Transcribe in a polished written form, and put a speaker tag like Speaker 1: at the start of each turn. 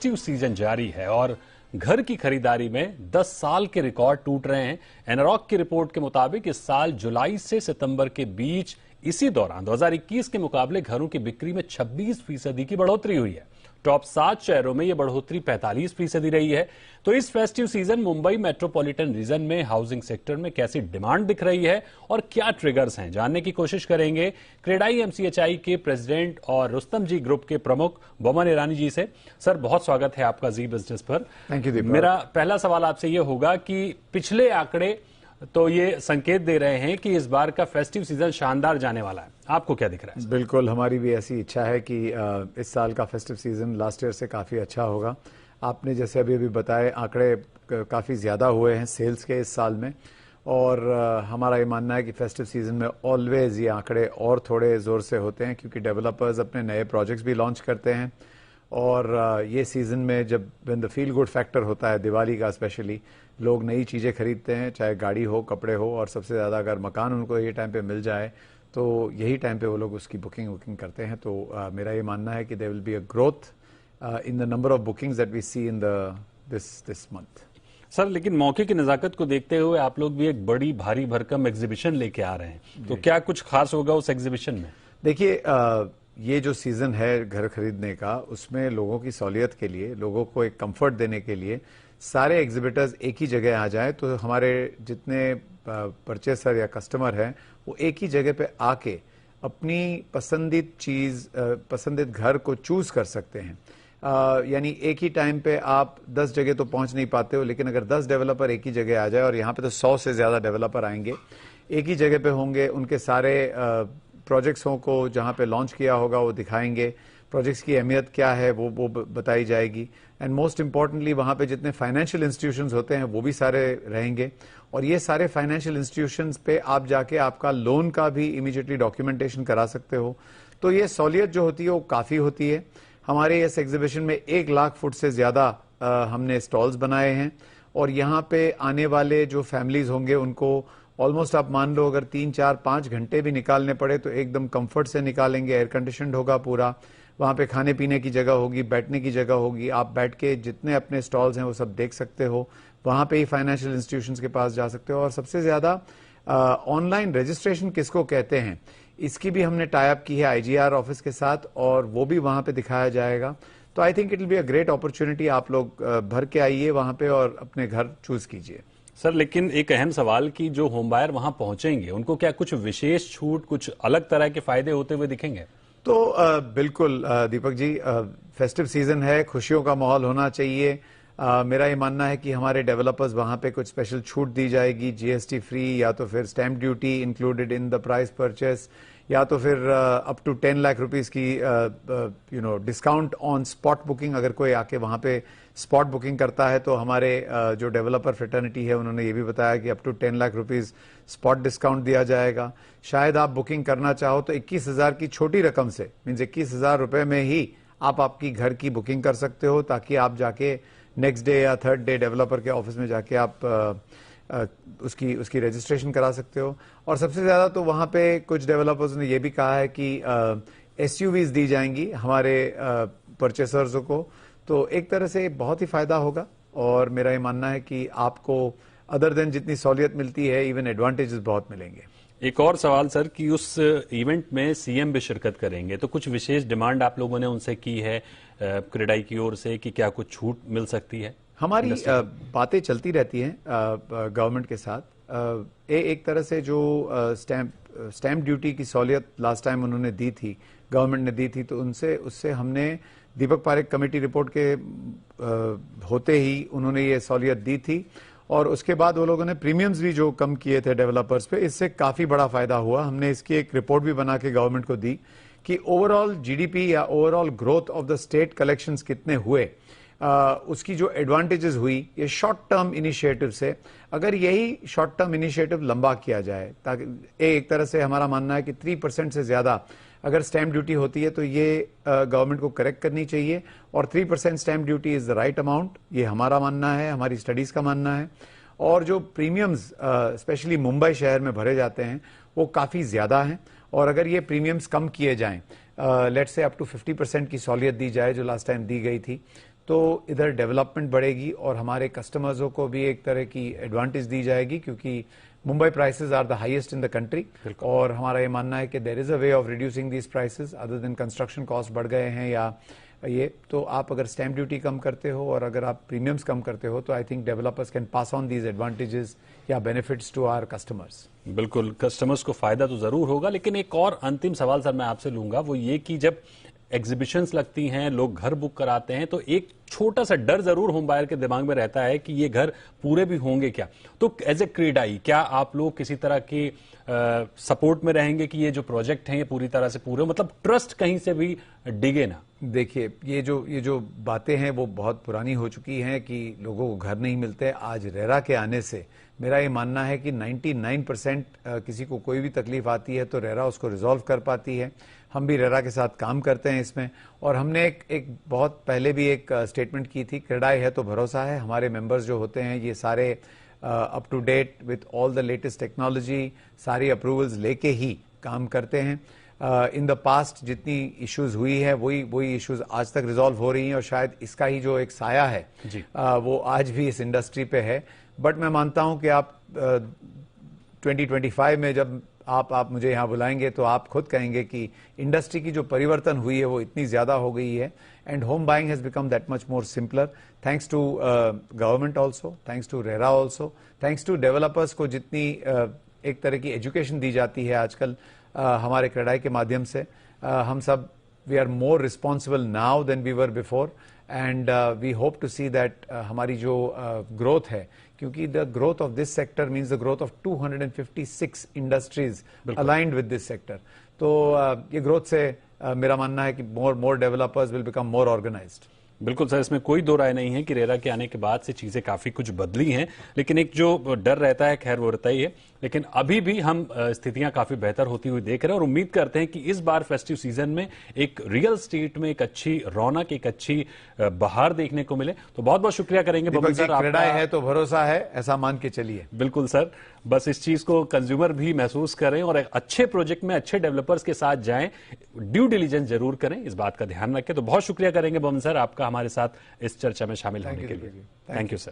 Speaker 1: Festive season जारी है और घर की खरीदारी में 10 साल के रिकॉर्ड टूट रहे हैं। एनरॉक की रिपोर्ट के मुताबिक इस साल जुलाई से सितंबर के बीच इसी दौरान 2021 के मुकाबले घरों की बिक्री में 26% की बढ़ोतरी हुई है। टॉप 7 शहरों में यह बढ़ोतरी 45% रही है। तो इस festive season Mumbai metropolitan region में हाउसिंग सेक्टर में कैसी डिमांड दिख रही है और क्या ट्रिगर्स हैं, जानने की कोशिश करेंगे क्रेडाई एमसीएचआई के प्रेसिडेंट और रुस्तम जी ग्रुप के प्रमुख बोमन ईरानी जी से। सर, बहुत स्वागत है आपका जी बिजनेस पर।
Speaker 2: Thank you.
Speaker 1: मेरा पहला सवाल आपसे यह होगा कि पिछले आंकड़े तो ये संकेत दे रहे हैं कि इस बार का फेस्टिव सीजन शानदार जाने वाला है, आपको क्या दिख रहा है?
Speaker 2: बिल्कुल, हमारी भी ऐसी इच्छा है कि इस साल का फेस्टिव सीजन लास्ट ईयर से काफ़ी अच्छा होगा। आपने जैसे अभी बताए, आंकड़े काफ़ी ज़्यादा हुए हैं सेल्स के इस साल में, और हमारा ये मानना है कि फेस्टिव सीजन में ऑलवेज ये आंकड़े और थोड़े ज़ोर से होते हैं, क्योंकि डेवलपर्स अपने नए प्रोजेक्ट्स भी लॉन्च करते हैं। और ये सीज़न में जब when the feel good factor होता है, दिवाली का स्पेशली, लोग नई चीज़ें खरीदते हैं, चाहे गाड़ी हो, कपड़े हो, और सबसे ज़्यादा अगर मकान उनको ये टाइम पे मिल जाए तो यही टाइम पे वो लोग उसकी बुकिंग करते हैं। तो मेरा ये मानना है कि there will be a growth in the number of bookings that we see in this month.
Speaker 1: Sir, लेकिन मौके की नजाकत को देखते हुए आप लोग भी एक बड़ी भारी भरकम एग्जीबिशन लेके आ रहे हैं, तो क्या कुछ खास होगा उस एग्जीबिशन में?
Speaker 2: देखिए, ये जो सीजन है घर खरीदने का, उसमें लोगों की सहूलियत के लिए, लोगों को एक कंफर्ट देने के लिए सारे एग्जिबिटर्स एक ही जगह आ जाए, तो हमारे जितने परचेसर या कस्टमर हैं वो एक ही जगह पे आके अपनी पसंदीद चीज, पसंदीद घर को चूज कर सकते हैं। यानी एक ही टाइम पे आप 10 जगह तो पहुंच नहीं पाते हो, लेकिन अगर 10 डेवलपर एक ही जगह आ जाए, और यहाँ पे तो 100 से ज्यादा डेवलपर आएंगे, एक ही जगह पे होंगे, उनके सारे प्रोजेक्ट्स को जहाँ पे लॉन्च किया होगा वो दिखाएंगे, प्रोजेक्ट्स की अहमियत क्या है वो बताई जाएगी, एंड मोस्ट इंपॉर्टेंटली वहाँ पे जितने फाइनेंशियल इंस्टीट्यूशंस होते हैं वो भी सारे रहेंगे, और ये सारे फाइनेंशियल इंस्टीट्यूशंस पे आप जाके आपका लोन का भी इमीडिएटली डॉक्यूमेंटेशन करा सकते हो। तो ये सहूलियत जो होती है वो काफ़ी होती है। हमारे इस एग्जीबिशन में 1 लाख फुट से ज़्यादा हमने स्टॉल्स बनाए हैं, और यहाँ पे आने वाले जो फैमिलीज होंगे उनको ऑलमोस्ट आप मान लो अगर 3, 4, 5 घंटे भी निकालने पड़े तो एकदम कंफर्ट से निकालेंगे। एयर कंडीशनड होगा पूरा, वहाँ पे खाने पीने की जगह होगी, बैठने की जगह होगी, आप बैठ के जितने अपने स्टॉल्स हैं वो सब देख सकते हो। वहाँ पे ही फाइनेंशियल इंस्टीट्यूशंस के पास जा सकते हो, और सबसे ज्यादा ऑनलाइन रजिस्ट्रेशन किसको कहते हैं, इसकी भी हमने टाई अप की है आईजीआर ऑफिस के साथ, और वो भी वहाँ पे दिखाया जाएगा। तो I think it will be a great opportunity. आप लोग भर के आइए वहाँ पे और अपने घर चूज कीजिए।
Speaker 1: सर, लेकिन एक अहम सवाल कि जो होम बायर वहां पहुंचेंगे उनको क्या कुछ विशेष छूट, कुछ अलग तरह के फायदे होते हुए दिखेंगे?
Speaker 2: तो बिल्कुल दीपक जी, फेस्टिव सीजन है, खुशियों का माहौल होना चाहिए। मेरा ये मानना है कि हमारे डेवलपर्स वहां पे कुछ स्पेशल छूट दी जाएगी, जीएसटी फ्री, या तो फिर stamp duty included in the price purchase, या तो फिर अप टू 10 लाख रुपीस की डिस्काउंट ऑन स्पॉट बुकिंग। अगर कोई आके वहां पे स्पॉट बुकिंग करता है तो हमारे जो डेवलपर फ्रेटर्निटी है उन्होंने ये भी बताया कि up to 10 lakh rupees spot discount दिया जाएगा। शायद आप बुकिंग करना चाहो तो 21,000 की छोटी रकम से, मीन्स 21,000 रुपए में ही आप आपकी घर की बुकिंग कर सकते हो, ताकि आप जाके नेक्स्ट डे या थर्ड डे डेवलपर के ऑफिस में जाके आप उसकी रजिस्ट्रेशन करा सकते हो। और सबसे ज्यादा तो वहां पे कुछ डेवलपर्स ने ये भी कहा है कि एसयूवीज दी जाएंगी हमारे परचेसर्स को, तो एक तरह से बहुत ही फायदा होगा। और मेरा ये मानना है कि आपको अदर देन जितनी सहूलियत मिलती है, इवन एडवांटेजेस बहुत मिलेंगे।
Speaker 1: एक और सवाल सर, कि उस इवेंट में सीएम भी शिरकत करेंगे, तो कुछ विशेष डिमांड आप लोगों ने उनसे की है क्रेडाई की ओर से कि क्या कुछ छूट मिल सकती है?
Speaker 2: हमारी बातें चलती रहती हैं गवर्नमेंट के साथ। एक तरह से जो स्टैंप ड्यूटी की सहूलियत लास्ट टाइम उन्होंने दी थी, गवर्नमेंट ने दी थी, तो उससे हमने दीपक पारेख कमेटी रिपोर्ट के होते ही उन्होंने ये सहूलियत दी थी, और उसके बाद वो लोगों ने प्रीमियम्स भी जो कम किए थे डेवलपर्स पे, इससे काफी बड़ा फायदा हुआ। हमने इसकी एक रिपोर्ट भी बना के गवर्नमेंट को दी कि ओवरऑल जीडीपी या overall growth of the state collections कितने हुए, उसकी जो एडवांटेजेस हुई ये शॉर्ट टर्म इनिशिएटिव से। अगर यही शॉर्ट टर्म इनिशिएटिव लंबा किया जाए, ताकि एक तरह से हमारा मानना है कि 3% से ज्यादा अगर स्टैंप ड्यूटी होती है तो ये गवर्नमेंट को करेक्ट करनी चाहिए, और 3% stamp duty is the right amount, ये हमारा मानना है, हमारी स्टडीज का मानना है। और जो प्रीमियम्स स्पेशली मुंबई शहर में भरे जाते हैं वो काफी ज्यादा हैं, और अगर ये प्रीमियम्स कम किए जाएं, लेट्स से अप टू 50% की सहूलियत दी जाए जो लास्ट टाइम दी गई थी, तो इधर डेवलपमेंट बढ़ेगी और हमारे कस्टमर्सों को भी एक तरह की एडवांटेज दी जाएगी, क्योंकि Mumbai prices are the highest in the country और हमारा ये मानना है कि there is a way of reducing these prices other than construction cost बढ़ गए हैं या ये, तो आप अगर स्टैम्प ड्यूटी कम करते हो और अगर आप प्रीमियम्स कम करते हो तो I think developers can pass on these advantages या बेनिफिट्स टू आवर कस्टमर्स।
Speaker 1: बिल्कुल, कस्टमर्स को फायदा तो जरूर होगा, लेकिन एक और अंतिम सवाल सर मैं आपसे लूंगा, वो ये कि जब एग्जीबिशंस लगती हैं, लोग घर बुक कराते हैं, तो एक छोटा सा डर जरूर होम बायर के दिमाग में रहता है कि ये घर पूरे भी होंगे क्या। तो एज ए क्रेडाई क्या आप लोग किसी तरह के सपोर्ट में रहेंगे कि ये जो प्रोजेक्ट हैं ये पूरी तरह से पूरे, मतलब ट्रस्ट कहीं से भी डिगे ना?
Speaker 2: देखिए, ये जो बातें हैं वो बहुत पुरानी हो चुकी हैं कि लोगों को घर नहीं मिलते। आज रेरा के आने से मेरा ये मानना है कि 99% किसी को कोई भी तकलीफ आती है तो रेरा उसको रिजॉल्व कर पाती है। हम भी रेरा के साथ काम करते हैं इसमें, और हमने एक बहुत पहले भी एक स्टेटमेंट की थी, क्रेडाई है तो भरोसा है। हमारे मेंबर्स जो होते हैं ये सारे up to date with all the latest technology, सारी अप्रूवल्स लेके ही काम करते हैं। इन द पास्ट जितनी इश्यूज हुई है वही इश्यूज आज तक रिजॉल्व हो रही हैं और शायद इसका ही जो एक साया है वो आज भी इस इंडस्ट्री पे है। बट मैं मानता हूं कि आप 2025 में जब आप मुझे यहां बुलाएंगे तो आप खुद कहेंगे कि इंडस्ट्री की जो परिवर्तन हुई है वो इतनी ज्यादा हो गई है and home buying has become that much more simpler thanks to government also, thanks to RERA also, thanks to developers को जितनी एक तरह की एजुकेशन दी जाती है आजकल हमारे क्रेडाई के माध्यम से। हम सब we are more responsible now than we were before and we hope to see that हमारी जो ग्रोथ है, क्योंकि the growth of this sector means the growth of 256 industries allied with this sector. तो ये ग्रोथ से मेरा मानना है कि more developers will become more organised.
Speaker 1: बिल्कुल सर, इसमें कोई दो राय नहीं है कि रेरा के आने के बाद से चीजें काफी कुछ बदली हैं, लेकिन एक जो डर रहता है खैर वो रहता ही है। लेकिन अभी भी हम स्थितियां काफी बेहतर होती हुई देख रहे हैं और उम्मीद करते हैं कि इस बार फेस्टिव सीजन में एक रियल स्टेट में एक अच्छी रौनक, एक अच्छी बहार देखने को मिले। तो बहुत बहुत शुक्रिया करेंगे बबन सर,
Speaker 2: आपका है तो भरोसा है ऐसा मान के चलिए।
Speaker 1: बिल्कुल सर, बस इस चीज को कंज्यूमर भी महसूस करें और एक अच्छे प्रोजेक्ट में अच्छे डेवलपर्स के साथ जाएं, ड्यू डिलीजेंस जरूर करें, इस बात का ध्यान रखें। तो बहुत शुक्रिया करेंगे बबन सर आपका हमारे साथ इस चर्चा में शामिल होने के लिए। Thank you sir.